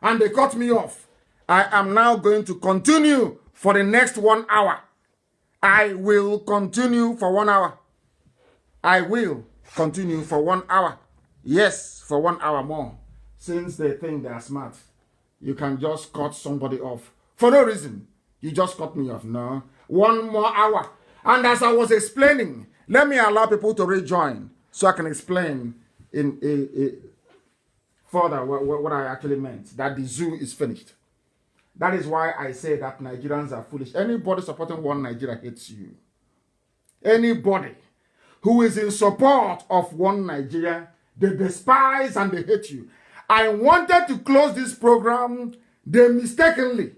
and they cut me off. I am now going to continue for the next 1 hour. I will continue for 1 hour. I will continue for 1 hour. Yes, for 1 hour more. Since they think they are smart, you can just cut somebody off for no reason. You just cut me off. No. 1 more hour. And as I was explaining, let me allow people to rejoin so I can explain in further what I actually meant, that the zoo is finished. That is why I say that Nigerians are foolish. Anybody supporting one Nigeria hates you. Anybody who is in support of one Nigeria, they despise and they hate you. I wanted to close this program, they mistakenly,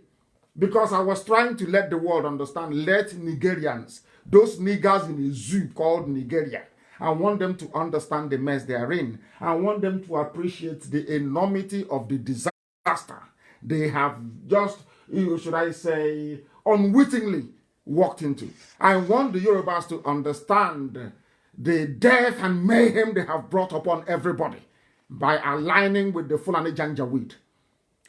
because I was trying to let the world understand, let Nigerians, those niggers in a zoo called Nigeria, I want them to understand the mess they are in. I want them to appreciate the enormity of the disaster they have just, should I say, unwittingly walked into. I want the Yorubas to understand the death and mayhem they have brought upon everybody by aligning with the Fulani Janjaweed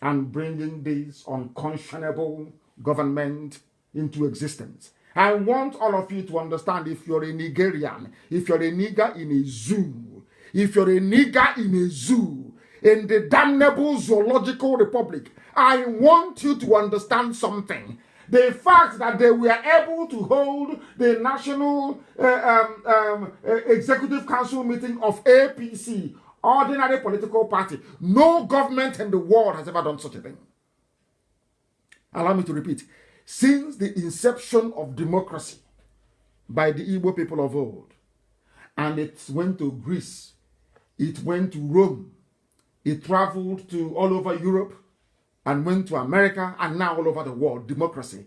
and bringing this unconscionable government into existence. I want all of you to understand, if you're a Nigerian, if you're a nigger in a zoo, if you're a nigger in a zoo, in the damnable zoological republic, I want you to understand something. The fact that they were able to hold the National Executive Council meeting of APC, ordinary political party, no government in the world has ever done such a thing. Allow me to repeat. Since the inception of democracy by the Igbo people of old, and it went to Greece, it went to Rome, it traveled to all over Europe, and went to America, and now all over the world, democracy.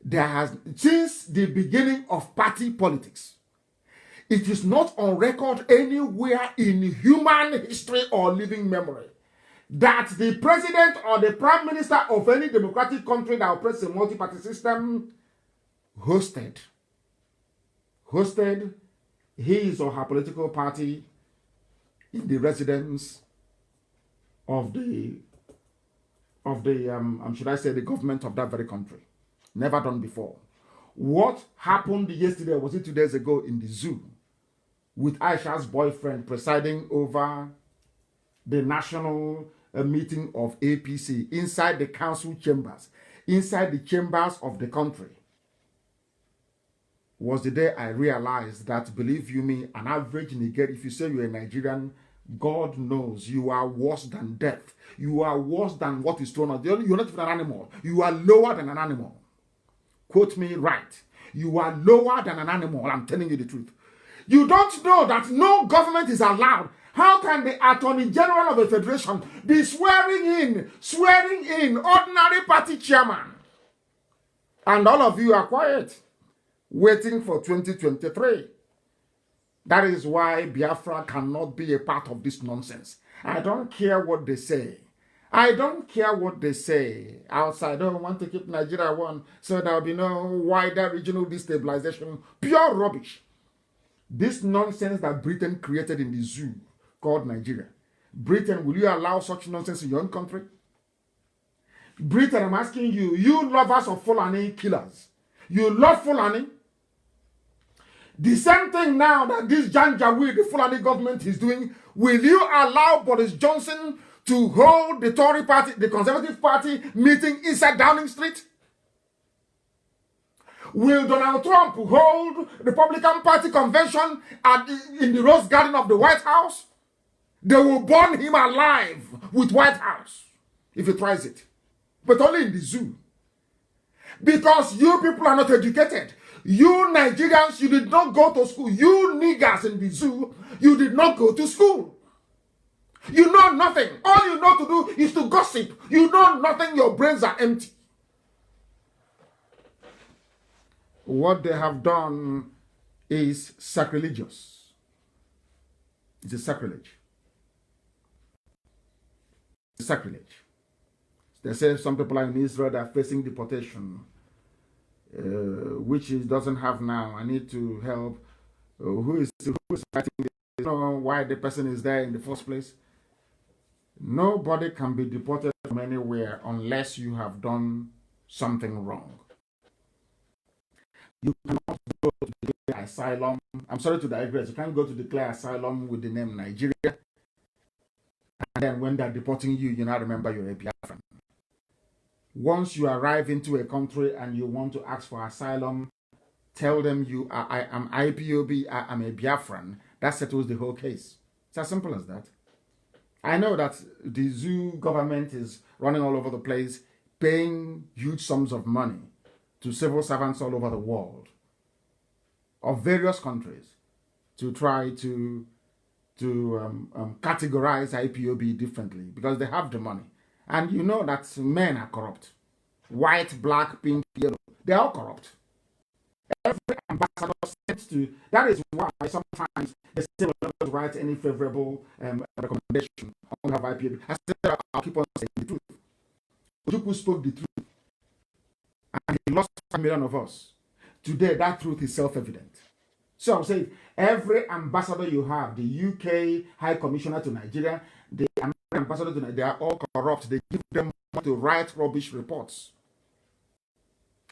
There has, since the beginning of party politics, it is not on record anywhere in human history or living memory that the president or the prime minister of any democratic country that operates a multi-party system hosted his or her political party in the residence of the should I say, the government of that very country. Never done before. What happened yesterday, was it 2 days ago, in the zoo, with Aisha's boyfriend presiding over the national meeting of APC inside the council chambers, inside the chambers of the country, was the day I realized that, believe you me, an average Nigerian, if you say you're a Nigerian, God knows you are worse than death. You are worse than what is thrown out. You're not even an animal. You are lower than an animal. Quote me right. You are lower than an animal. I'm telling you the truth. You don't know that no government is allowed. How can the Attorney General of a federation be swearing in ordinary party chairman? And all of you are quiet, waiting for 2023. That is why Biafra cannot be a part of this nonsense. I don't care what they say. I don't care what they say outside. Oh, I want to keep Nigeria one, so there will be no wider regional destabilization. Pure rubbish. This nonsense that Britain created in the zoo called Nigeria. Britain, will you allow such nonsense in your own country? Britain, I'm asking you, you lovers of Fulani killers, you love Fulani. The same thing now that this Janjaweed, the Fulani government, is doing, will you allow Boris Johnson to hold the Tory party, the Conservative Party meeting inside Downing Street? Will Donald Trump hold Republican Party convention in the Rose Garden of the White House? They will burn him alive with White House if he tries it. But only in the zoo. Because you people are not educated. You Nigerians, you did not go to school. You niggers in the zoo, you did not go to school. You know nothing. All you know to do is to gossip. You know nothing. Your brains are empty. What they have done is sacrilegious. It's a sacrilege. It's a sacrilege. They say some people in Israel that are facing deportation, which it doesn't have now. I need to help. Who is fighting this? I don't know why the person is there in the first place. Nobody can be deported from anywhere unless you have done something wrong. You cannot go to declare asylum. I'm sorry to digress. You can't go to declare asylum with the name Nigeria. And then when they're deporting you, you now remember you're a Biafran. Once you arrive into a country and you want to ask for asylum, tell them I am IPOB, I am a Biafran. That settles the whole case. It's as simple as that. I know that the zoo government is running all over the place, paying huge sums of money to civil servants all over the world of various countries to try to categorize IPOB differently because they have the money. And you know that men are corrupt. White, black, pink, yellow. They're all corrupt. Every ambassador sent to... That is why sometimes they still don't write any favorable recommendation on behalf of IPOB. I said I'll keep on saying the truth. Ojukwu spoke the truth. And he lost 5 million of us. Today, that truth is self-evident. So I'm saying every ambassador you have, the UK High Commissioner to Nigeria, the American ambassador to Nigeria, they are all corrupt. They give them money to write rubbish reports.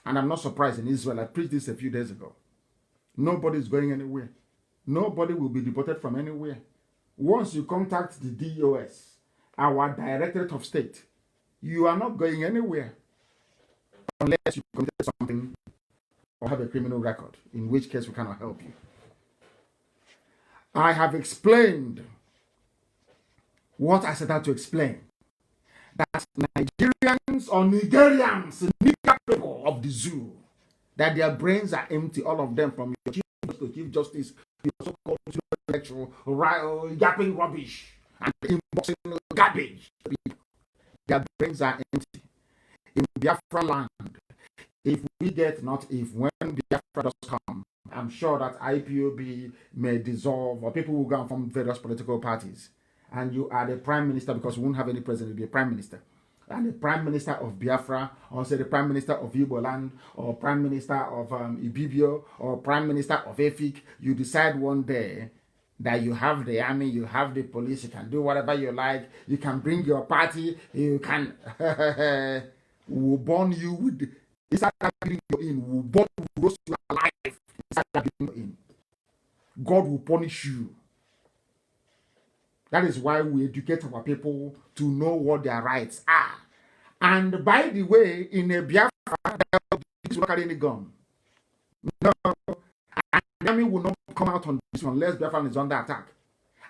And I'm not surprised in Israel. I preached this a few days ago. Nobody is going anywhere. Nobody will be deported from anywhere. Once you contact the DOS, our Directorate of State, you are not going anywhere unless you committed something or have a criminal record, in which case we cannot help you. I have explained what I set out to explain. That Nigerians or Nigerians, people of the zoo, that their brains are empty, all of them, from your Chief Justice to your so-called intellectual, yapping rubbish and inboxing garbage. Their brains are empty. In Biafra land, when Biafra does come, I'm sure that IPOB may dissolve or people will go and form various political parties. And you are the prime minister, because we won't have any president, you'll be a prime minister. And the prime minister of Biafra, or say the prime minister of Igbo land, or prime minister of Ibibio, or prime minister of Efik, you decide one day that you have the army, you have the police, you can do whatever you like, you can bring your party, you can... we'll burn you with... Inside that building you're in, we'll burn you, we'll roast you alive inside that building you're in. God will punish you. That is why we educate our people to know what their rights are. And by the way, in a Biafra, police will carry any gun. No, an army will not come out on this unless Biafra is under attack.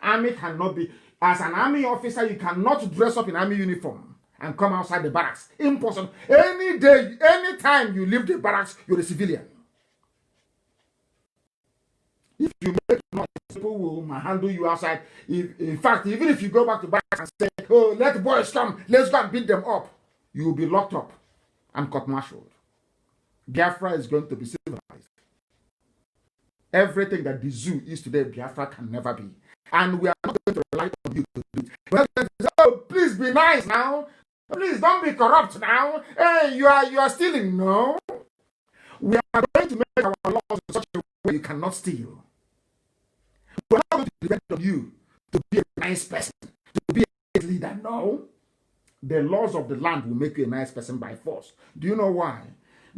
Army cannot be, as an army officer, you cannot dress up in army uniform and come outside the barracks. Impossible. Any day, any time you leave the barracks, you're a civilian. If you make noise, people will handle you outside. In fact, even if you go back to barracks and say, oh, let the boys come, let's go and beat them up, you will be locked up and court-martialed. Biafra is going to be civilized. Everything that the zoo is today, Biafra can never be. And we are not going to rely on you to do it. We're not going to say, oh, please be nice now. Please don't be corrupt now. Hey, you are stealing. No. We are going to make our laws in such a way you cannot steal. We're not going to depend on you to be a nice person, to be a leader. No. The laws of the land will make you a nice person by force. Do you know why?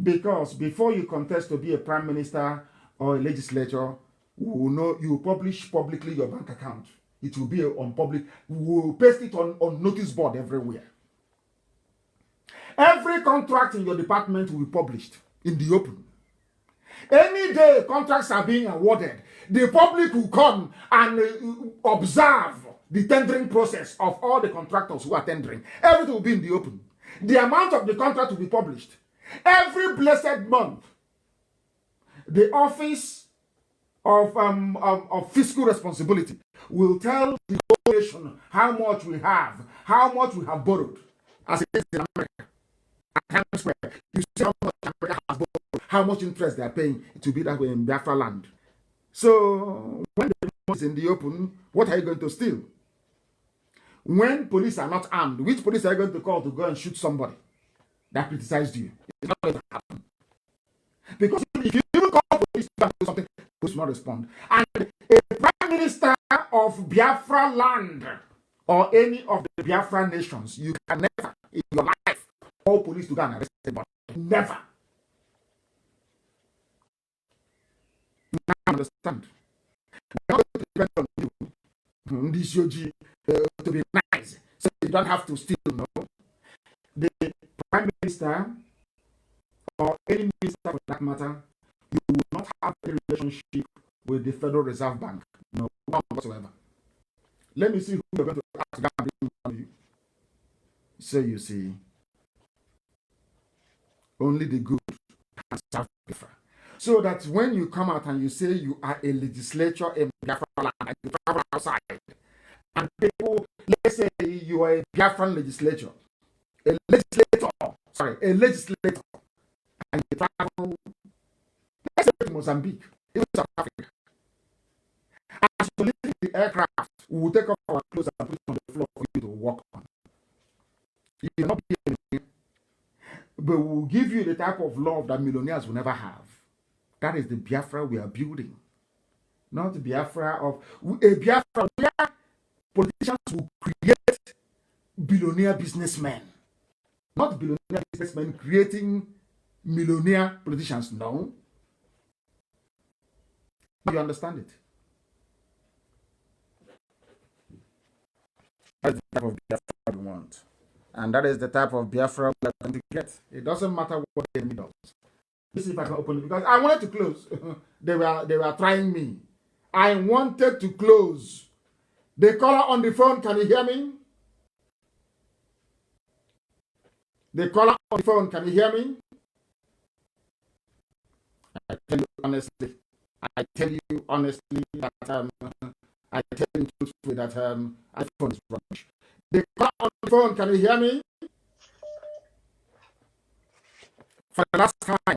Because before you contest to be a prime minister or a legislator, we will know you publish publicly your bank account. It will be on public. We will paste it on notice board everywhere. Every contract in your department will be published in the open. Any day contracts are being awarded, the public will come and observe the tendering process of all the contractors who are tendering. Everything will be in the open. The amount of the contract will be published. Every blessed month, the Office of Fiscal Responsibility will tell the whole nation how much we have borrowed. As it is in America. You see how much America has borrowed, how much interest they are paying. It will be that way in Biafra land. So when the money is in the open, what are you going to steal? When police are not armed, which police are you going to call to go and shoot somebody that criticized you? It's not going to happen. Because if you even call police to do something, police will not respond. And a prime minister of Biafra land or any of the Biafran nations, you can never in your life call police to go and arrest anybody. Never. Now understand. Not to depend on you, this to be nice, so you don't have to steal. No, the prime minister or any minister for that matter, you will not have a relationship with the Federal Reserve Bank. No, none whatsoever. Let me see who you're going to ask to bring you. So you see, only the good can serve Biafra. So that when you come out and you say you are a legislature in Biafra land and you travel outside, and people, let's say you are a Biafran legislature, a legislator, and you travel, let's say to Mozambique, even South Africa. As you leave the aircraft, we will take off our clothes and put it on the floor for you to walk on. You will not be anything, but we will give you the type of love that millionaires will never have. That is the Biafra we are building. Not the Biafra of a Biafra where politicians will create billionaire businessmen. Not billionaire businessmen creating millionaire politicians. No. You understand it? That's the type of Biafra we want. And that is the type of Biafra we are going to get. It doesn't matter what the enemy does. Let's see if I can open it because I wanted to close. They were trying me. I wanted to close. The caller on the phone, can you hear me? The caller on the phone, can you hear me? I tell you honestly that I tell you truthfully that iPhone is rubbish. The caller on the phone, can you hear me? For the last time,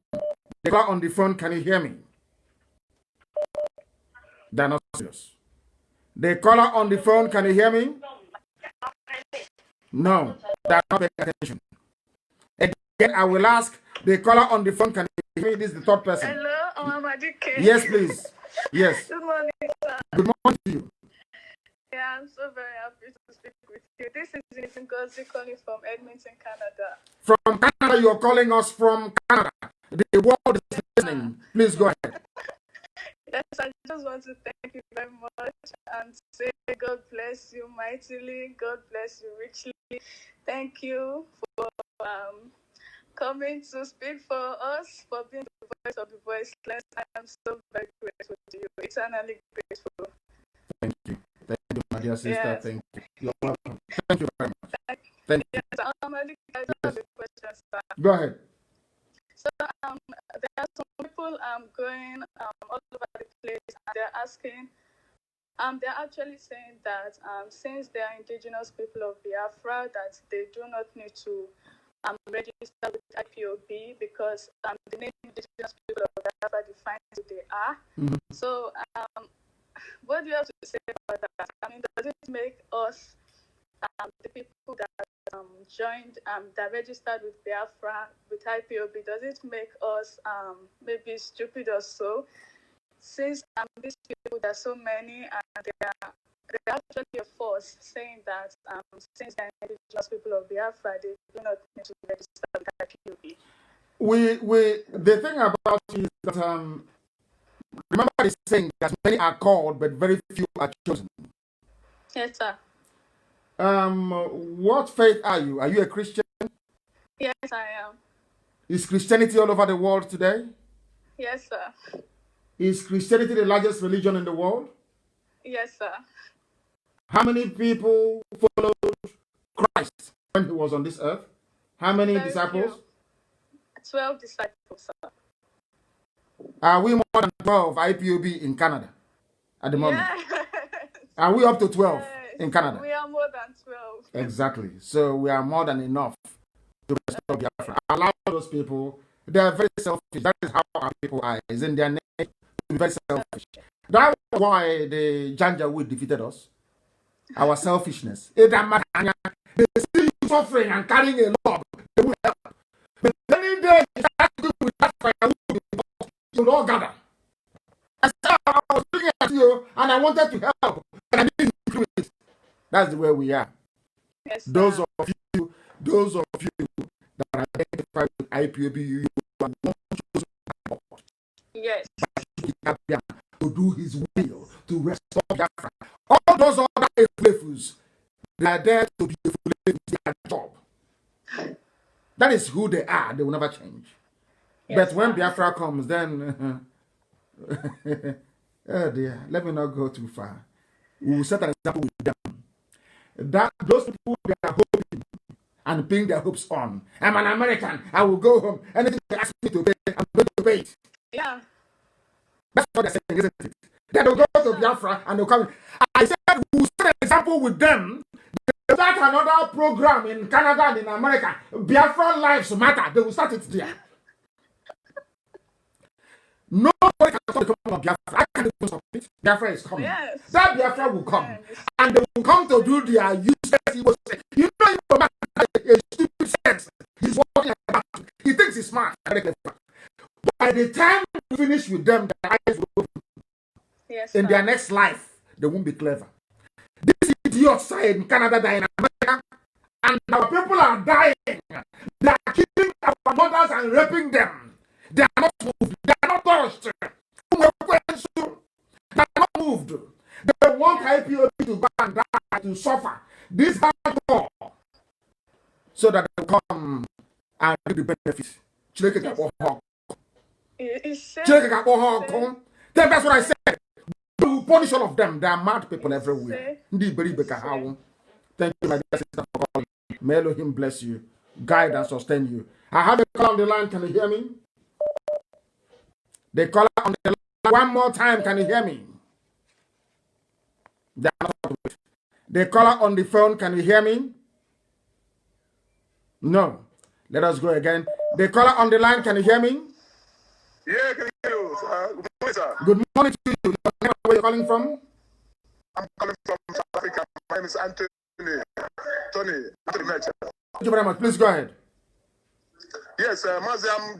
the caller on the phone, can you hear me? They're not serious. The caller on the phone, can you hear me? No, they're not paying attention. Again, I will ask the caller on the phone, can you hear me? This is the third person. Hello, Nnamdi. Yes, please. Yes. Good morning, sir. Good morning to you. Yeah, I'm so very happy to speak with you. This is Ngozi calling from Edmonton, Canada. From Canada, you're calling us from Canada. The world is listening. Please go ahead. Yes, I just want to thank you very much and say God bless you mightily. God bless you richly. Thank you for coming to speak for us, for being the voice of the voiceless. I am so very grateful to you, eternally grateful. Thank you. Thank you, my dear sister. Yes. Thank you. You're welcome. Thank you very much. Thank you. Yes, I just have a question, sir. Go ahead. So there are some people going all over the place and they're asking, they're actually saying that since they are indigenous people of Biafra, that they do not need to register with IPOB because the name indigenous people of Biafra defines who they are. Mm-hmm. So what do you have to say about that? I mean, does it make us, the people that joined, that registered with Biafra, with IPOB, does it make us maybe stupid or so? Since these people, there are so many, and they're actually a force saying that since they're indigenous people of Biafra, they do not need to register with IPOB. The thing about it is that remember the saying that many are called, but very few are chosen. Yes, sir. What faith are you? Are you a Christian? Yes, I am. Is Christianity all over the world today? Yes, sir. Is Christianity the largest religion in the world? Yes, sir. How many people followed Christ when he was on this earth? How many disciples? Few. 12 disciples, sir. Are we more than 12 IPOB in Canada at the moment? Yes. Are we up to 12 in Canada? We are more than 12. Exactly. So we are more than enough to restore Biafra. Allow those people, they are very selfish. That is how our people are. It's in their name to be very selfish. That was why the Janjaweed defeated us. Our selfishness. They see you suffering and carrying a log. They will help. But any day you start to do with that firewood, you will all gather. I was looking at you and I wanted to help, but I didn't do it. That's the way we are. Yes, Those sir. of you that are identified with IPOB, you are not Yes. to do his will, to restore Biafra. All those other Efulefus, they are there to be Efulefus, their job. That is who they are. They will never change. Yes, But when sir. Biafra comes, then oh dear, let me not go too far. We will set an example with them. That those people they are hoping and paying their hopes on. I'm an American. I will go home. Anything they ask me to pay, I'm going to pay it. Yeah. That's what they're saying, isn't it? Then they'll go to Biafra and they'll come. I said we'll set an example with them. They start another program in Canada and in America. Biafra lives matter. They will start it there. Nobody can stop the coming of Biafra. I can't even stop it. Biafra is coming. Yes. That Biafra will come. And they will come to do their useless evil. You know, a stupid sense. He's walking about. He thinks he's smart. By the time we finish with them, their eyes will open. Yes, In their next life, they won't be clever. These idiots are in Canada, they're in America, and our people are dying. They are killing our mothers and raping them. They are not moved. They are not touched. They are not moved. They want IPOB to go and die, to suffer. This hardcore, so that they come and reap the benefits. Then that's what I said. To punish all of them. There are mad people everywhere. Thank you, my dear sister, for calling. May Elohim bless you, guide and sustain you. I have a call on the line. Can you hear me? The caller on the line. One more time. Can you hear me? The caller on the phone. Can you hear me? No. Let us go again. The caller on the line. Can you hear me? Yeah, I can hear you. Good morning, sir. Good morning to you. Where are you calling from? I'm calling from South Africa. My name is Anthony. Anthony Metcher. Thank you very much. Please go ahead. Yes, Mazi, I'm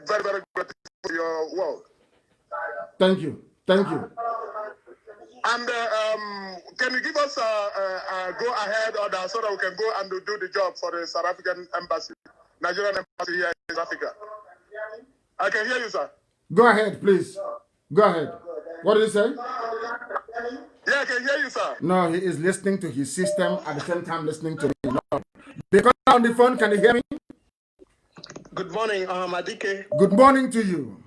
very, very grateful for your work. Thank you. Thank you. And can you give us a go ahead order so that we can go and do the job for the South African embassy, Nigerian embassy here in South Africa? I can hear you, sir. Go ahead, please. Go ahead. What did he say? Yeah, I can hear you, sir. No, he is listening to his system at the same time listening to me. No. Because on the phone, can you hear me? Good morning, Adike. Good morning to you.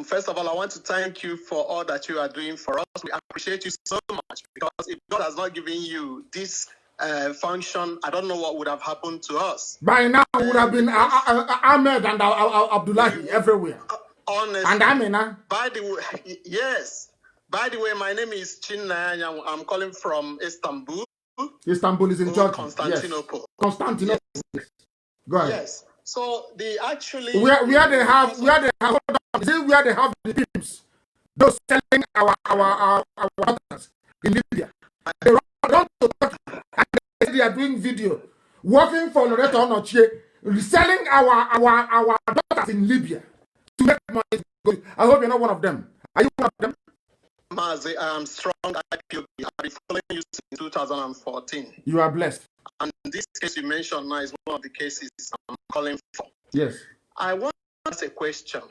First of all, I want to thank you for all that you are doing for us. We appreciate you so much, because if God has not given you this function, I don't know what would have happened to us. By now, it would have been Ahmed and Abdullahi everywhere. Honestly. And Amina. By the way, yes. By the way, my name is Chinna. I'm calling from Istanbul. Istanbul is in Turkey. Constantinople. Yes. Constantinople. Yes. Go ahead. Yes. So they actually where they have is it where they have the pimps, those selling our daughters in Libya. They run to Turkey and they are doing video, working for Loretta Onochie, selling our daughters in Libya to make money. I hope you're not one of them. Are you one of them? Mazi, I am strong IPOB. I've been following you since 2014. You are blessed. And this case you mentioned now is one of the cases I'm calling for. Yes. I want to ask a question.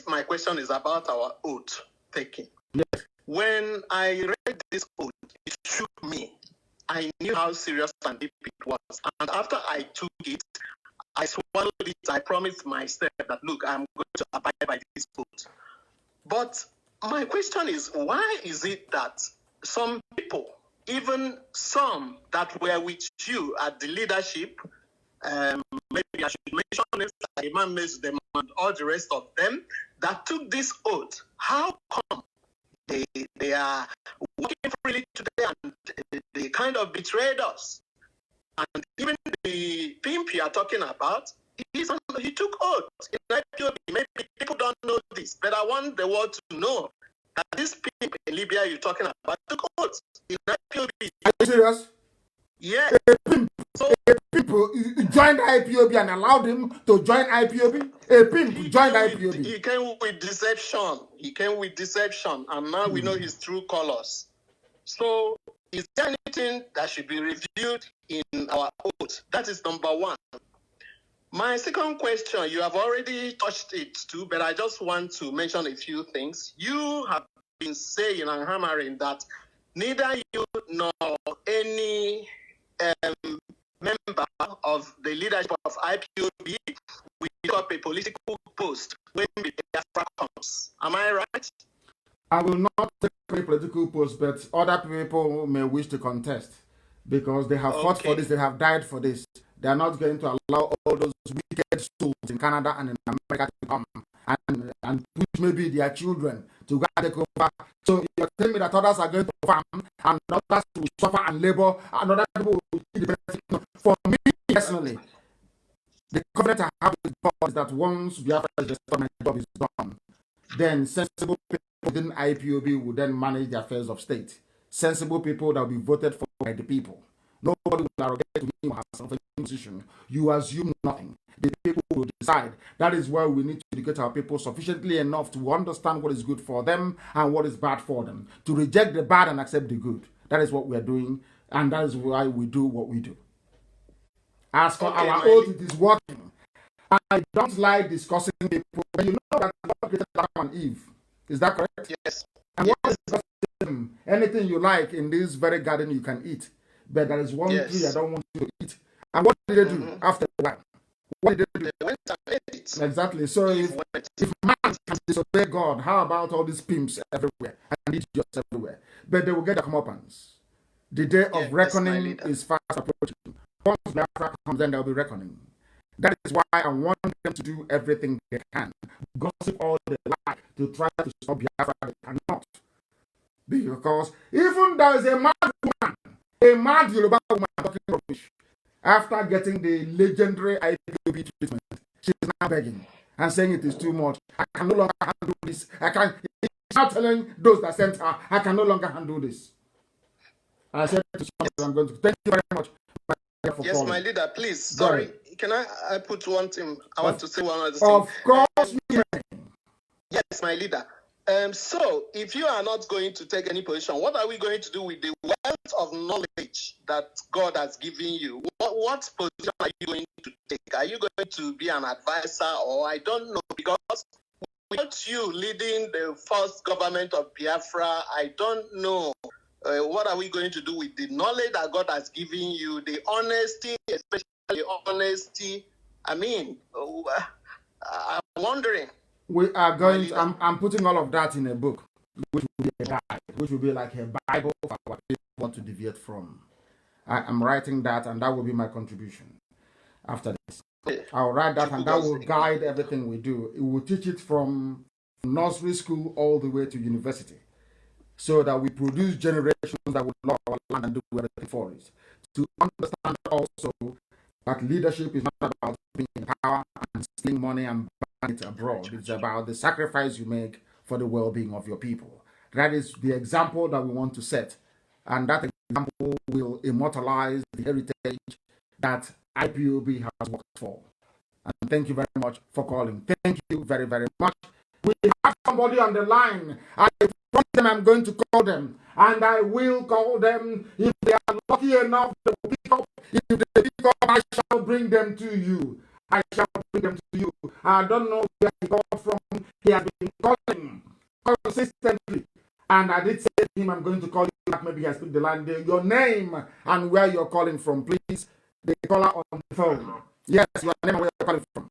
My question is about our oath taking. Yes. When I read this oath, it shook me. I knew how serious and deep it was. And after I took it, I swallowed it. I promised myself that, look, I'm going to abide by this oath. But my question is, why is it that some people, even some that were with you at the leadership, maybe I should mention names like Imam Mazi and all the rest of them, that took this oath, how come they are working freely today and they kind of betrayed us? And even the pimp you are talking about, he took oath in IPOB. Maybe people don't know this, but I want the world to know that this pimp in Libya you're talking about took oath in IPOB. Are you serious? Yeah. A pimp joined IPOB and allowed him to join IPOB. A pimp joined IPOB. He came with deception. And now we know his true colors. So is there anything that should be reviewed in our oath? That is number one. My second question, you have already touched it too, but I just want to mention a few things. You have been saying and hammering that neither you nor any member of the leadership of IPOB will take up a political post when the Biafra comes. Am I right? I will not take any political post, but other people may wish to contest because they have fought for this, they have died for this. They are not going to allow all those wicked souls in Canada and in America to come and push maybe their children to go and take over. So you're telling me that others are going to farm and others will suffer and labor and other people will see the benefit. No. For me personally, the covenant I have with God is that once Biafra is restored, my job is done. Then sensible people within IPOB will then manage the affairs of state. Sensible people that will be voted for by the people. Nobody will arrogate to me or herself in position. You assume nothing. The people will decide. That is why we need to educate our people sufficiently enough to understand what is good for them and what is bad for them. To reject the bad and accept the good. That is what we are doing, and that is why we do what we do. As for our oath, it is working. I don't like discussing people. But you know that God created Adam and Eve. Is that correct? Yes. And what is them? Anything you like in this very garden you can eat. But there is one tree I don't want you to eat. And what did they do after a while? What did they do? They went and ate it. Exactly. So if man can disobey God, how about all these pimps everywhere and idiots everywhere? But they will get the comeuppance. The day of reckoning is fast approaching. Once Biafra comes, then there will be reckoning. That is why I want them to do everything they can. Gossip all they like to try to stop Biafra. They cannot. Because even there is a mad woman, a mad Yoruba woman talking rubbish, after getting the legendary IPOB treatment, she is now begging and saying it is too much. I can no longer handle this. She's now telling those that sent her, I can no longer handle this. I said to someone, I'm going to thank you very much. Yes, calling. My leader, please. Sorry, can I put one thing? I want to say one other thing. Of course, you may. Yes, my leader. So, if you are not going to take any position, what are we going to do with the wealth of knowledge that God has given you? What position are you going to take? Are you going to be an advisor, or I don't know? Because without you leading the first government of Biafra, I don't know. What are we going to do with the knowledge that God has given you, the honesty, especially honesty? I mean, I'm wondering. We are going to, I'm putting all of that in a book, which will be a guide, which will be like a Bible for what people want to deviate from. I am writing that, and that will be my contribution after this. I'll write that, and that will guide everything we do. It will teach it from nursery school all the way to university, so that we produce generations that will love our land and do everything for it. To understand also that leadership is not about being in power and stealing money and buying it abroad. It's about the sacrifice you make for the well-being of your people. That is the example that we want to set. And that example will immortalize the heritage that IPOB has worked for. And thank you very much for calling. Thank you very, very much. We have somebody on the line. I promise them I'm going to call them, and I will call them. If they are lucky enough to pick up, if they pick up, I shall bring them to you. I shall bring them to you. I don't know where he called from. He has been calling consistently, and I did say to him, I'm going to call you back. Maybe he has picked the line there. Your name and where you're calling from, please. The caller on the phone. Yes, your name and where you're calling from.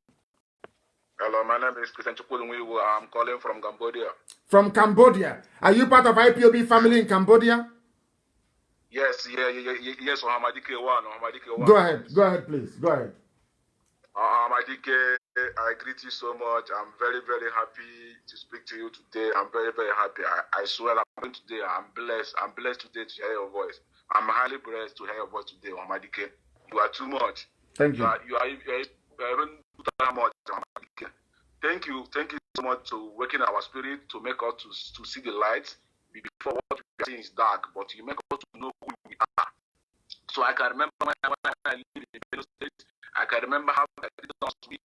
Hello, my name is Christian Chukwudunwiwu. I'm calling from Cambodia. From Cambodia. Are you part of IPOB family in Cambodia? Yes, yes, Ohamadike one. Go ahead, please. Go ahead. Ohamadike, I greet you so much. I'm very, very happy to speak to you today. I'm very, very happy. I swear I'm today. I'm blessed. I'm blessed today to hear your voice. I'm highly blessed to hear your voice today, Ohamadike. You are too much. Thank you. You are even too much, Ohamadike. Thank you so much to waking our spirit, to make us to see the light before what we are seeing is dark, but you make us to know who we are. So I can remember when I lived in the States, I can remember how I didn't know we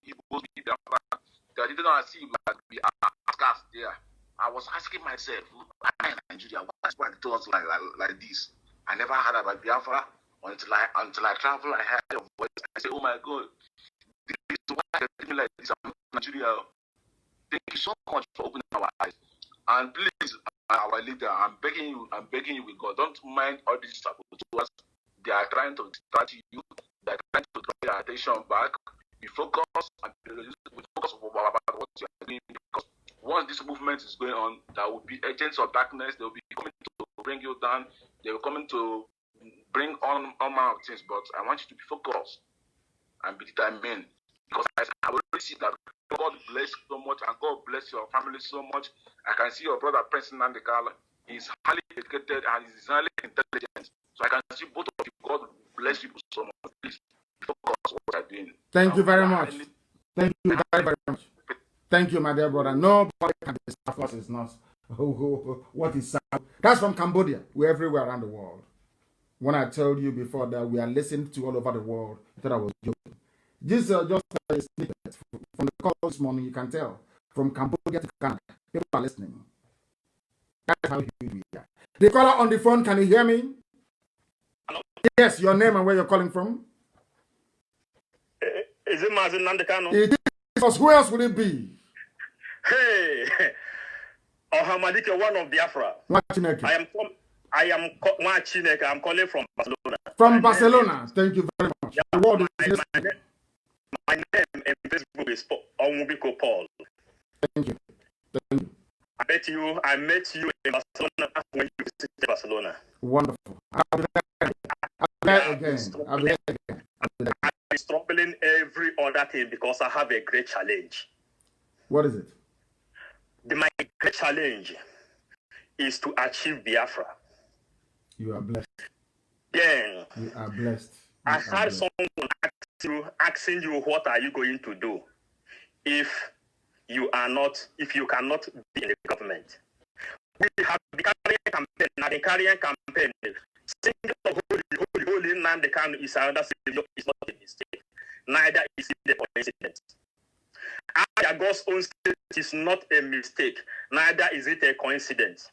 I didn't know see like we are outcasts there. I was asking myself, why in Nigeria? Why is it told us like this? I never heard about Biafra until I travel. I heard your voice. I say, oh my God, this is why I feel like this. I'm Nigeria. Thank you so much for opening our eyes. And please, our leader, I'm begging you with God, don't mind all these saboteurs. They are trying to distract you. They are trying to draw your attention back. We focus about what you are doing, because once this movement is going on, there will be agents of darkness. They will be coming to bring you down. They will coming to bring on all manner of things. But I want you to be focused and be determined, because I already see that God bless you so much, and God bless your family so much. I can see your brother, President Nnamdi. He's highly educated and he's highly intelligent. So I can see both of you. God bless you so much. Please focus on what you're doing. Thank you very much. Thank you very, very much. Thank you, my dear brother. Nobody can disturb us. It's not. What is that? That's from Cambodia. We're everywhere around the world. When I told you before that we are listened to all over the world, I thought I was joking. This is just a snippet from the call this morning. You can tell from Cambodia to Canada, people are listening. That's how huge we are. The caller on the phone, can you hear me? Hello? Yes, your name and where you're calling from? Is it Mazi Nnamdi Kanu? It is. Who else would it be? Hey, Ohamadike, one of Biafra. I am Chineke. I'm calling from Barcelona. From Barcelona. Thank you very much. Yeah, my name in Facebook is Onwubiko Paul. Thank you. Thank you. I met you in Barcelona when you visited Barcelona. Wonderful. I'll be there again. I'm struggling every other thing because I have a great challenge. What is it? My great challenge is to achieve Biafra. You are blessed. Yeah. You are blessed. I had someone asking you, what are you going to do if you cannot be in the government? We have the carrier campaign. Now the carrier campaign, single holy Nnamdi Kanu is another savior, is not a mistake. Neither is it a coincidence. God's own state is not a mistake. Neither is it a coincidence.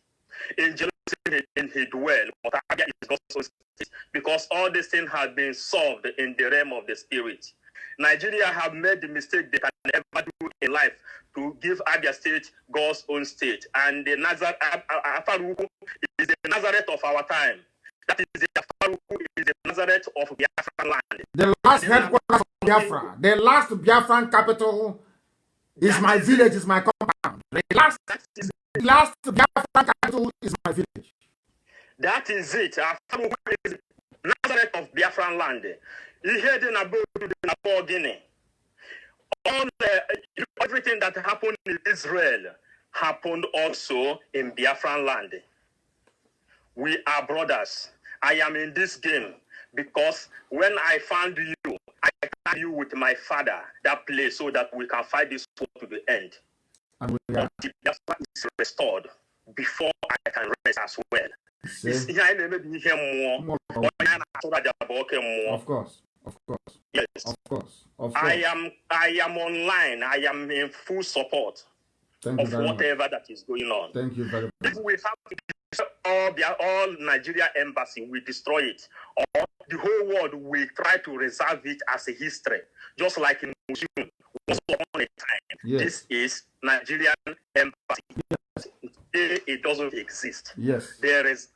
In Jerusalem he dwell, but Abia is God's own state, because all these things have been solved in the realm of the spirit. Nigeria have made the mistake they can never do in life to give Abia State God's own state. And the Afaruku is the Nazareth of our time. That is the Afaruku is the Nazareth of Biafran land. The last headquarters of Biafra, the last Biafran capital is my village, is my compound. The last Biafran capital is my village. That is it. Afaruku is Nazareth of Biafran land. You hear the Guinea. Everything that happened in Israel happened also in Biafran land. We are brothers. I am in this game because when I found you, I found you with my father, that place, so that we can fight this war to the end. Until Biafra is restored before I can rest as well. Of course. Of course. Yes. Of course. I am online. I am in full support of whatever that is going on. Thank you very much. If we have to destroy all Nigeria embassy, we destroy it. Or the whole world will try to reserve it as a history. Just like in museum, once upon a time. Yes. This is Nigerian embassy. Yes. It doesn't exist. Yes. There is,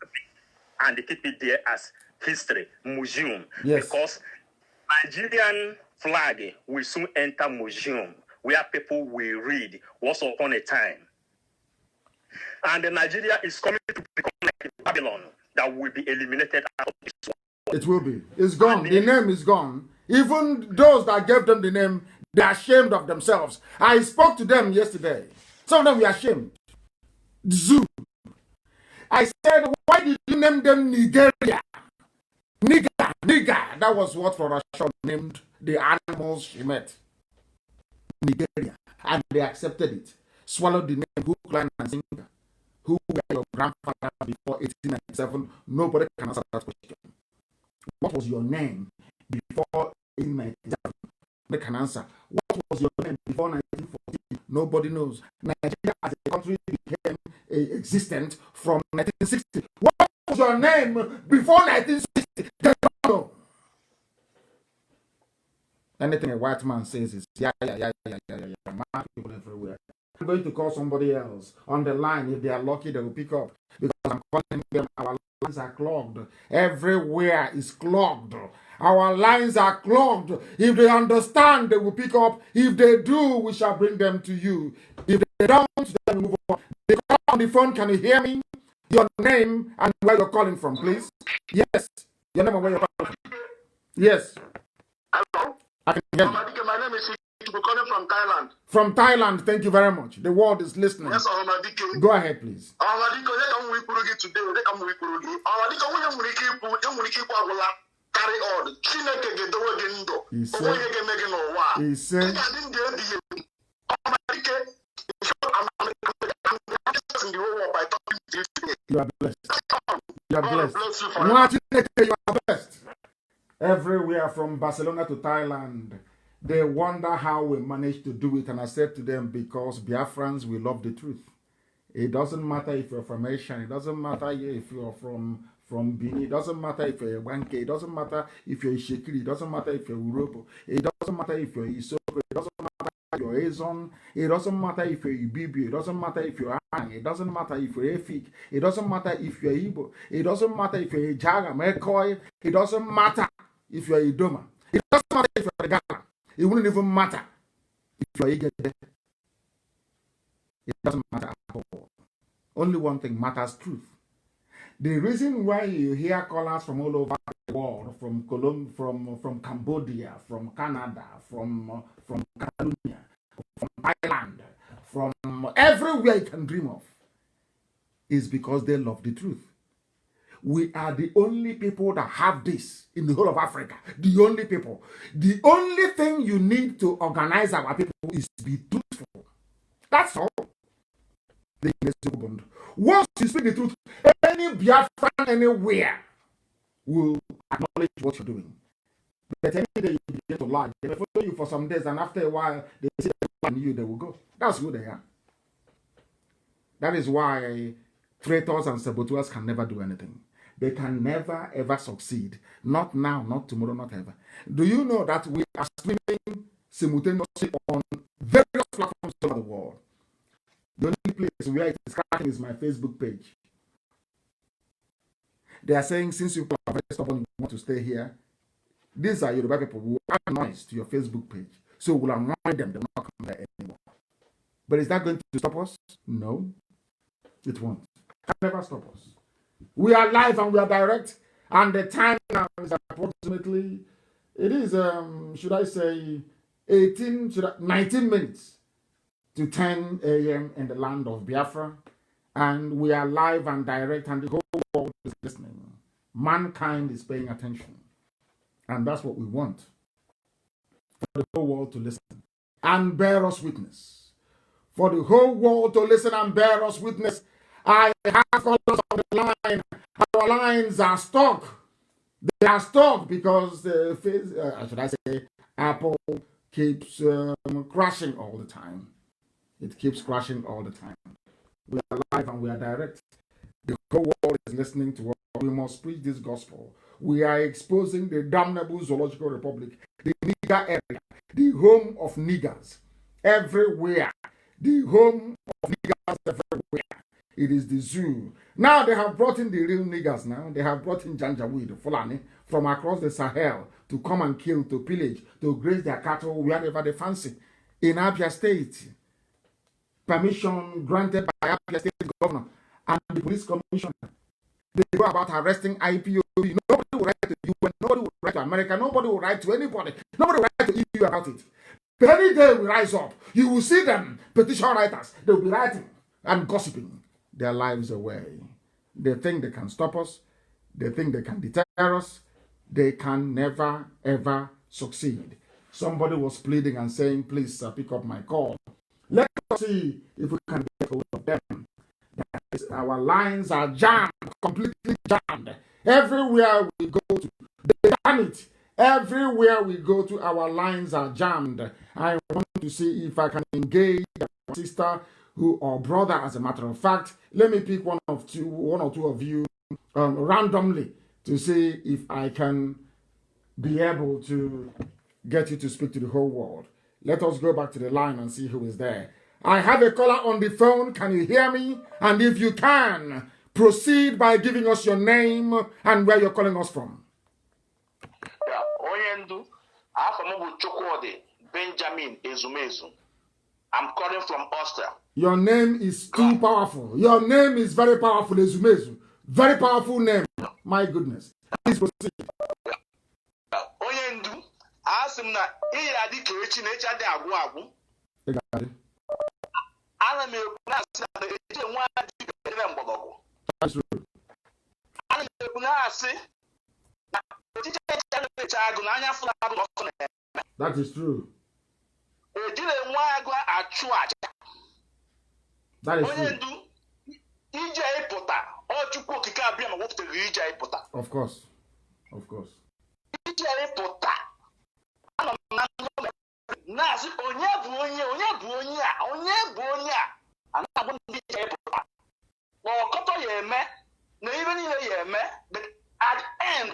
and they keep it there as history, museum. Yes. Because Nigerian flag will soon enter museum where people will read once upon a time. And Nigeria is coming to become like Babylon that will be eliminated out of this world. It will be. It's gone. The name is gone. Even those that gave them the name, they are ashamed of themselves. I spoke to them yesterday. Some of them were ashamed. Zoo. I said, why did you name them Nigeria? Nigger. That was what Flora Shaw named the animals she met. Nigeria. And they accepted it. Swallowed the name Hook, Line, and Sinker. Who were your grandfather before 1897? Nobody can answer that question. What was your name before 1897? They can answer. What was your name before 1914? Nobody knows. Nigeria as a country became existent from 1960. What your name before 1960, they don't know. Anything a white man says is yeah. Mad people everywhere. I'm going to call somebody else on the line. If they are lucky, they will pick up because I'm calling them. Our lines are clogged. Everywhere is clogged. Our lines are clogged. If they understand, they will pick up. If they do, we shall bring them to you. If they don't, then we move on. They call on the phone. Can you hear me? Your name and where you're calling from, please. Yes. Your name and where you're calling from. Yes. Hello? I can hear you. My name is We're calling from Thailand. From Thailand, thank you very much. The world is listening. Yes, Omadike. Go ahead, please. Omadike, they come with Purugi today. They come with Purugi. Omadike, we don't want to keep carry on. Chineke get the word in do. He said, you are blessed. You are blessed. You are blessed. Everywhere from Barcelona to Thailand, they wonder how we managed to do it. And I said to them, because Biafrans, we love the truth. It doesn't matter if you're from Asia. It doesn't matter if you're from Benin. It doesn't matter if you're a Wanke. It doesn't matter if you're a Shekiri. It doesn't matter if you're Urobo. It doesn't matter if you're Isoko. It doesn't matter if you're Azon. It doesn't matter if you're Ibibi. It doesn't matter if you're Ang. It doesn't matter if you're Efik. It doesn't matter if you're Igbo. It doesn't matter if you're a Jaga, Mekoi. It doesn't matter if you're a Idoma. It doesn't matter if you're a Gala. It wouldn't even matter if you're a Igede. It doesn't matter at all. Only one thing matters: truth. The reason why you hear callers from all over the world, from Colombia, from Cambodia, from Canada, from Kanu, from Thailand, from everywhere you can dream of, is because they love the truth. We are the only people that have this in the whole of Africa. The only people. The only thing you need to organize our people is to be truthful. That's all. Once you speak the truth, any Biafran anywhere will acknowledge what you're doing. But any day you begin to lie, they will follow you for some days, and after a while, they see you, they will go. That's who they are. That is why traitors and saboteurs can never do anything. They can never ever succeed. Not now, not tomorrow, not ever. Do you know that we are streaming simultaneously on various platforms all over the world? The only place where it is cracking is my Facebook page. They are saying, since you are very stubborn, you want to stay here, these are Yoruba people who add noise to your Facebook page. So we'll annoy them, they'll not come there anymore. But is that going to stop us? No, it won't. It can never stop us. We are live and we are direct, and the time now is approximately, it is, should I say, 19 minutes to 10 a.m. in the land of Biafra, and we are live and direct, and the whole world is listening. Mankind is paying attention, and that's what we want, for the whole world to listen and bear us witness. For the whole world to listen and bear us witness. I have callers on the line. Our lines are stuck. They are stuck because should I say, Apple keeps crashing all the time. It keeps crashing all the time. We are live and we are direct. The whole world is listening to us. We must preach this gospel. We are exposing the damnable zoological republic, the nigger area, the home of niggers everywhere. The home of niggers everywhere. It is the zoo. Now they have brought in the real niggers now. They have brought in Janjaweed, Fulani, from across the Sahel to come and kill, to pillage, to graze their cattle wherever they fancy. In Abia State, permission granted by Abia State governor and the police commissioner. They go about arresting IPOB. Nobody will write to UN, nobody will write to America, nobody will write to anybody, nobody will write to EU about it. But any day we rise up, you will see them, petition writers, they will be writing and gossiping their lives away. They think they can stop us, they think they can deter us, they can never ever succeed. Somebody was pleading and saying, please pick up my call. Let us see if we can get hold of them. Our lines are jammed, completely jammed. Everywhere we go to, they jam it. Everywhere we go to, our lines are jammed. I want to see if I can engage a sister or brother, as a matter of fact. Let me pick one or two of you randomly to see if I can be able to get you to speak to the whole world. Let us go back to the line and see who is there. I have a caller on the phone. Can you hear me? And if you can, proceed by giving us your name and where you're calling us from. Yeah, Oyendu, Afamubu Chukwode, Benjamin Ezumezu. I'm calling from Austria. Your name is too powerful. Your name is very powerful, Ezumezu. Very powerful name. My goodness. Please proceed. Oyendu, Asimna, Iyadi Kechi Nature de Agu. Aname Nasa, That's true. That is true. That is true. Of course. Of course. At the end,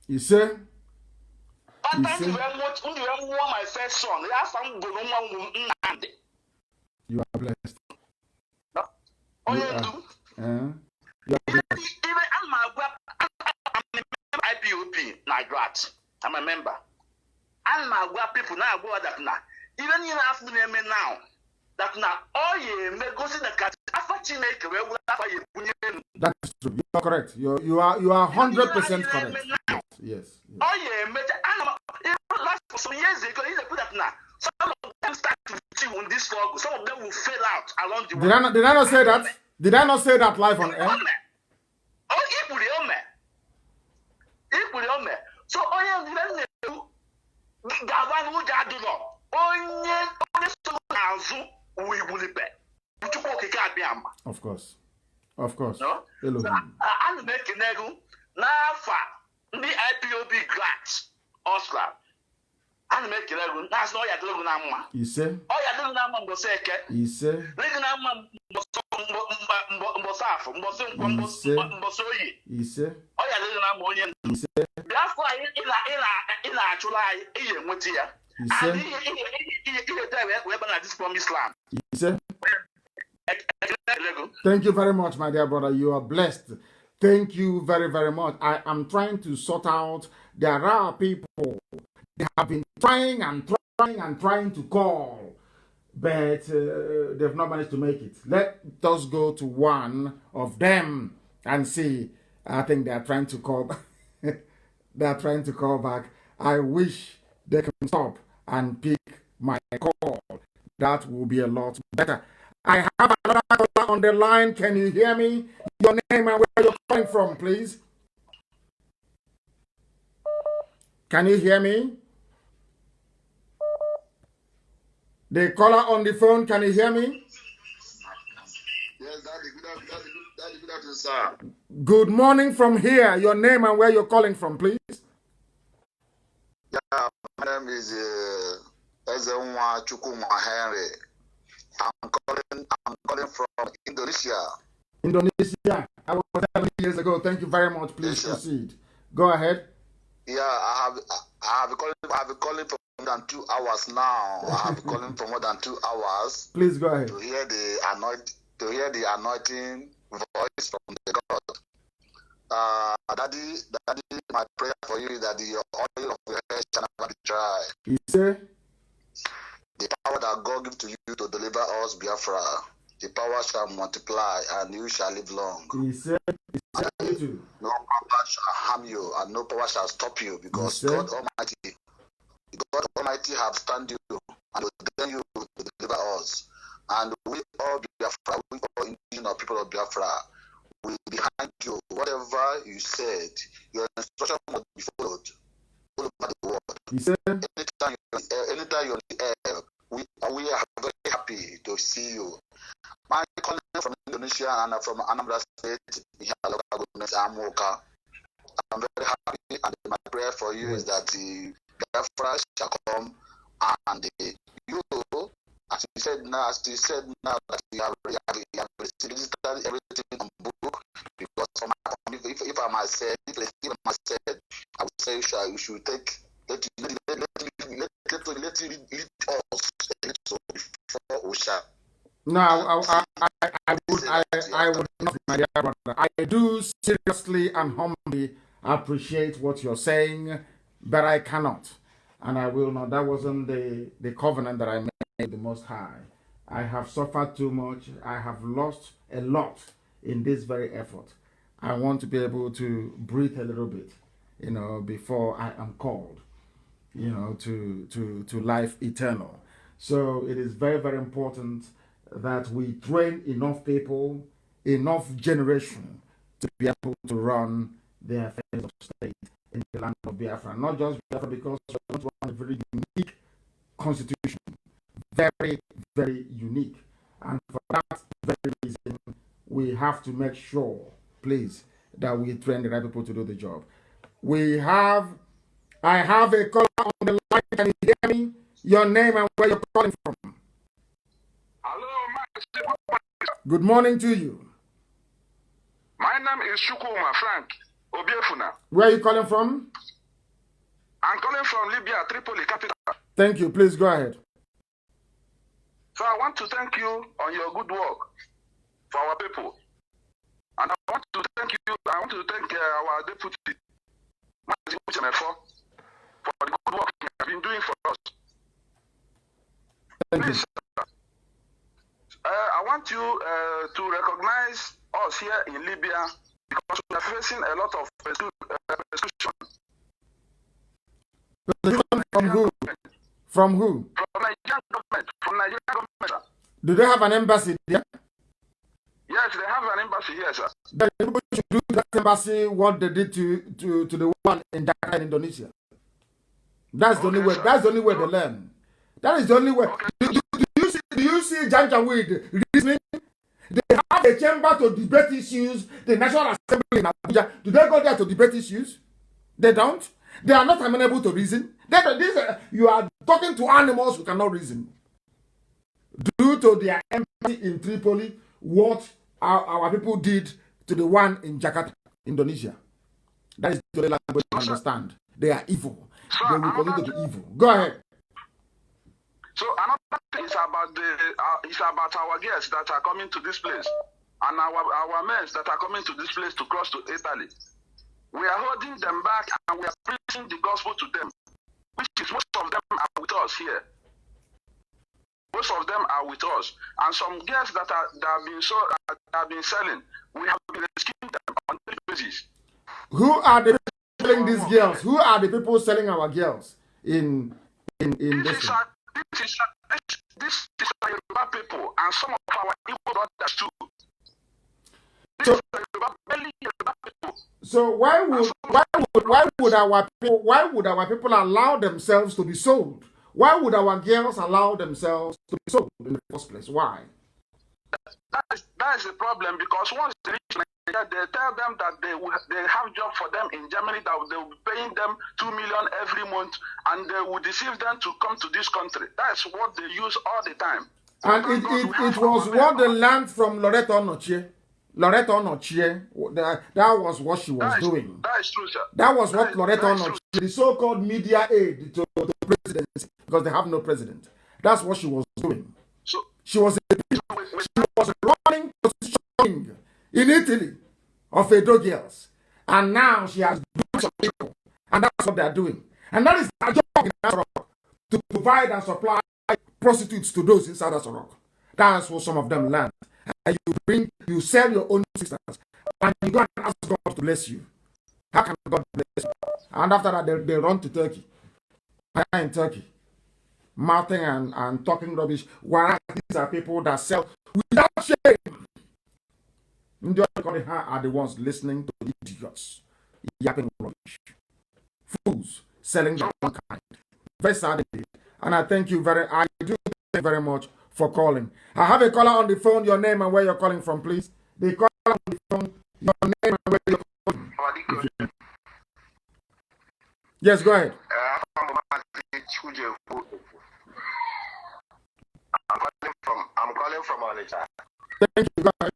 You say? My first son, Nnamdi. You are blessed. You are even I'm IPOP, Nigrat. I'm a member. And my people now go that now. Even in afternoon now, that now all you may go to the cat. That's true. You are correct. You are 100% correct. Yes. Oh yeah, for some years ago, put that now. Some of them start to chew on this struggle. Some of them will fail out along the way. Did I not say that? Did I not say that live on air? Oh, so onye ndị ga-agba n'ụjọ adụlọ onye so n'azụ uwe igbunipe Chukwu okike abịa ama. Of course. Ana m ekene gị n'afa ndị IPOB grant Oscar. Ana m ekele gị na-asị na ọ ya dịrị gị na mma. Ise. Ọ ya dịrị na mma mbọsị eke. Ise. Dịrị na mma mbọsị afọ, mbọsị nkwọ, mbọsị oyi. Ise. Ọ ya dịrị na mma onye ndụ. Ise. Biafra ị na-achụrụ anyị, ị ga-enweta ya. Ise. Ihe wee bana this promised land. Ise. Thank you very much, my dear brother. You are blessed. Thank you very, very much. I am trying to sort out. There are people, they have been trying to call, but they've not managed to make it. Let us go to one of them and see. I think they are trying to call back. They are trying to call back. I wish they can stop and pick my call. That will be a lot better. I have another caller on the line. Can you hear me? Your name and where you're calling from, please. Can you hear me? The caller on the phone, can you hear me? Yes, Daddy, good afternoon, sir. Good morning from here. Your name and where you're calling from, please. Yeah, my name is Ezenwa Chukwuma Henry. I'm calling from Indonesia. Indonesia. I was there many years ago. Thank you very much. Please proceed. Go ahead. Yeah, I have been calling for more than 2 hours now. I have been calling for more than 2 hours. Please go ahead. To hear the anointing voice from the God. Daddy, my prayer for you is that the oil of your head shall never be dry. He said, the power that God gives to you to deliver us, Biafra, the power shall multiply and you shall live long. He said, no power shall harm you and no power shall stop you because God Almighty have stand you and ordained you to deliver us. And we all Biafra, we all indigenous people of Biafra, we behind you. Whatever you said, your instruction must be followed all over the world. He said, anytime you're on the air, we are very happy to see you. My calling from Indonesia and from Anambra State, I'm very happy, and my prayer for you is that the Biafra shall come and you, as you said now that you have received everything on book, because from my point, if I must say, if I must say, I would say we should take let it lead us a little before we shall. No, I would not, my dear brother. I do seriously and humbly appreciate what you're saying, but I cannot, and I will not. That wasn't the covenant that I made with the Most High. I have suffered too much. I have lost a lot in this very effort. I want to be able to breathe a little bit, before I am called, to life eternal. So it is very, very important that we train enough people, enough generation to be able to run the affairs of state in the land of Biafra. Not just Biafra, because we want a very unique constitution, very, very unique. And for that very reason, we have to make sure, please, that we train the right people to do the job. I have a caller on the line. Can you hear me? Your name and where you're calling from. Hello, Mazi. Good morning to you. My name is Shukuma Frank Obiefuna. Where are you calling from? I'm calling from Libya, Tripoli, capital. Thank you. Please go ahead. So I want to thank you on your good work for our people. And I want to thank our deputy, Mazi, for the good work he has been doing for us. Thank Please, you. I want you to recognize us here in Libya because we are facing a lot of persecution. From who? From who? From Nigerian government. From Nigerian government. Do they have an embassy there? Yes, they have an embassy here, sir. Then people should do that embassy what they did to the one in Dhaka, in Indonesia. That's the only way. That's the only way they learn. That is the only way. Okay. Do you see Janjaweed reasoning? They have a chamber to debate issues. The National Assembly in Abuja. Do they go there to debate issues? They don't. They are not amenable to reason. You are talking to animals who cannot reason. Due to their empathy in Tripoli, what our people did to the one in Jakarta, Indonesia. That is the language to understand. They are evil. They will continue to be evil. Go ahead. So another thing is about our guests that are coming to this place and our men that are coming to this place to cross to Italy. We are holding them back and we are preaching the gospel to them, which is most of them are with us here. Most of them are with us, and some girls that have been selling, we have been rescuing them on daily basis. Who are the people selling these girls? Who are the people selling our girls in this? This is our Yoruba people and some of our Igbo brothers too. So why would our people allow themselves to be sold? Why would our girls allow themselves to be sold in the first place? Why? That is the problem, because once they reach Nigeria, they tell them that they have job for them in Germany, that they will be paying them 2 million every month, and they will deceive them to come to this country. That's what they use all the time. And it was what they learned from Loreto Onochie. That was what she was doing. That is true, sir. That was what Loreto Onochie, the so-called media aid to the presidency, because they have no president. That's what she was doing. So she was running positioning in Italy of Edo girls, and now she has groups of people, and that's what they are doing. And that is our job in Asarok, to provide and supply prostitutes to those inside Asarok. That's what some of them learn. And you sell your own sisters, and you go and ask God to bless you. How can God bless you? And after that, they run to Turkey. In Turkey, mouthing and talking rubbish. Whereas these are people that sell without shame. The other are the ones listening to idiots, yapping rubbish, fools selling their own kind. Very sad indeed. And I do thank you very much for calling. I have a caller on the phone. Your name and where you're calling from, please. The caller on the phone. Your name and where you're calling. Yes, go ahead. I'm calling from Onitsha. Thank you. Go ahead.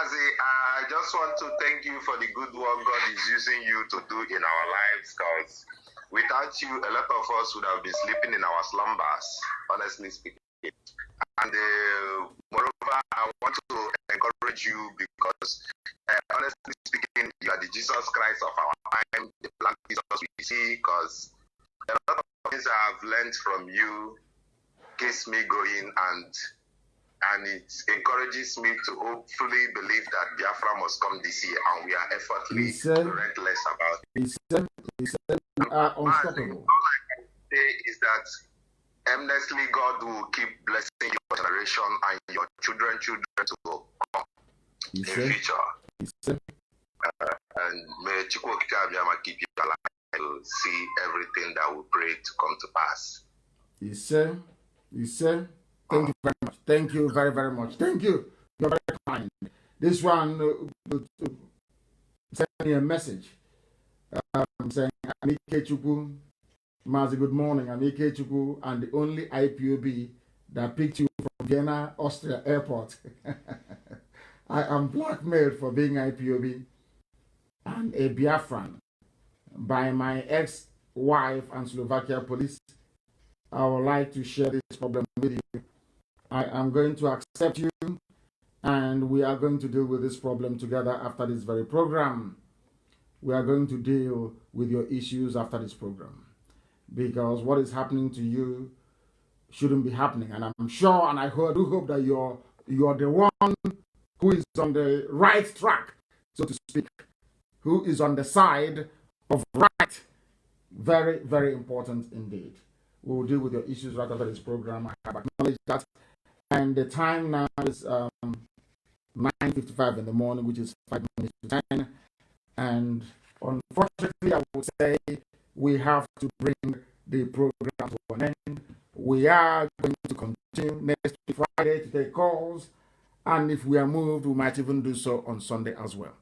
Mazi, I just want to thank you for the good work God is using you to do in our lives, because without you, a lot of us would have been sleeping in our slumbers, honestly speaking. And moreover, I want to encourage you because, honestly speaking, you are the Jesus Christ of our time, the Black Jesus we see, because a lot of things I have learned from you keeps me going, and it encourages me to hopefully believe that Biafra must come this year, and we are effortlessly relentless about it. He said we are unstoppable. All I can say is that endlessly God will keep blessing your generation and your children to come in future. He said. And may Chukwokika Abiyama keep you alive to see everything that we pray to come to pass. He said. Thank you very much. Thank you very, very much. Thank you. You're very kind. This one sent me a message saying, Amike Chukwu, Mazi, good morning. Amike Chukwu, and the only IPOB that picked you from Vienna, Austria airport. I am blackmailed for being IPOB and a Biafran by my ex-wife and Slovakia police. I would like to share this problem with you. I am going to accept you, and we are going to deal with this problem together after this very program. We are going to deal with your issues after this program, because what is happening to you shouldn't be happening. And I'm sure, and I do hope that you're the one who is on the right track, so to speak, who is on the side of right. Very, very important indeed. We will deal with your issues right after this program. I have acknowledged that. And the time now is 9:55 in the morning, which is 5 minutes to 10. And unfortunately, I would say we have to bring the program to an end. We are going to continue next Friday to take calls. And if we are moved, we might even do so on Sunday as well.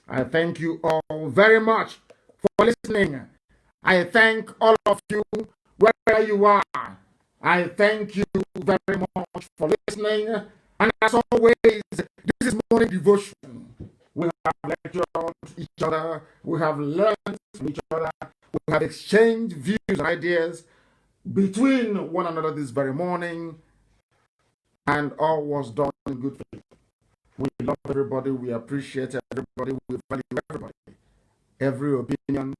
I thank you all very much for listening. I thank all of you wherever you are. I thank you very much for listening. And as always, this is morning devotion. We have lectured each other. We have learned from each other. We have exchanged views and ideas between one another this very morning. And all was done in good faith. We love everybody. We appreciate everybody. We value everybody. Every opinion,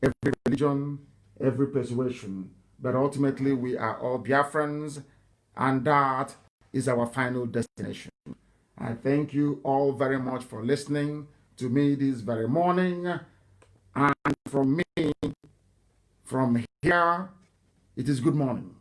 every religion, every persuasion. But ultimately, we are all Biafrans, and that is our final destination. I thank you all very much for listening to me this very morning. And from me, from here, it is good morning.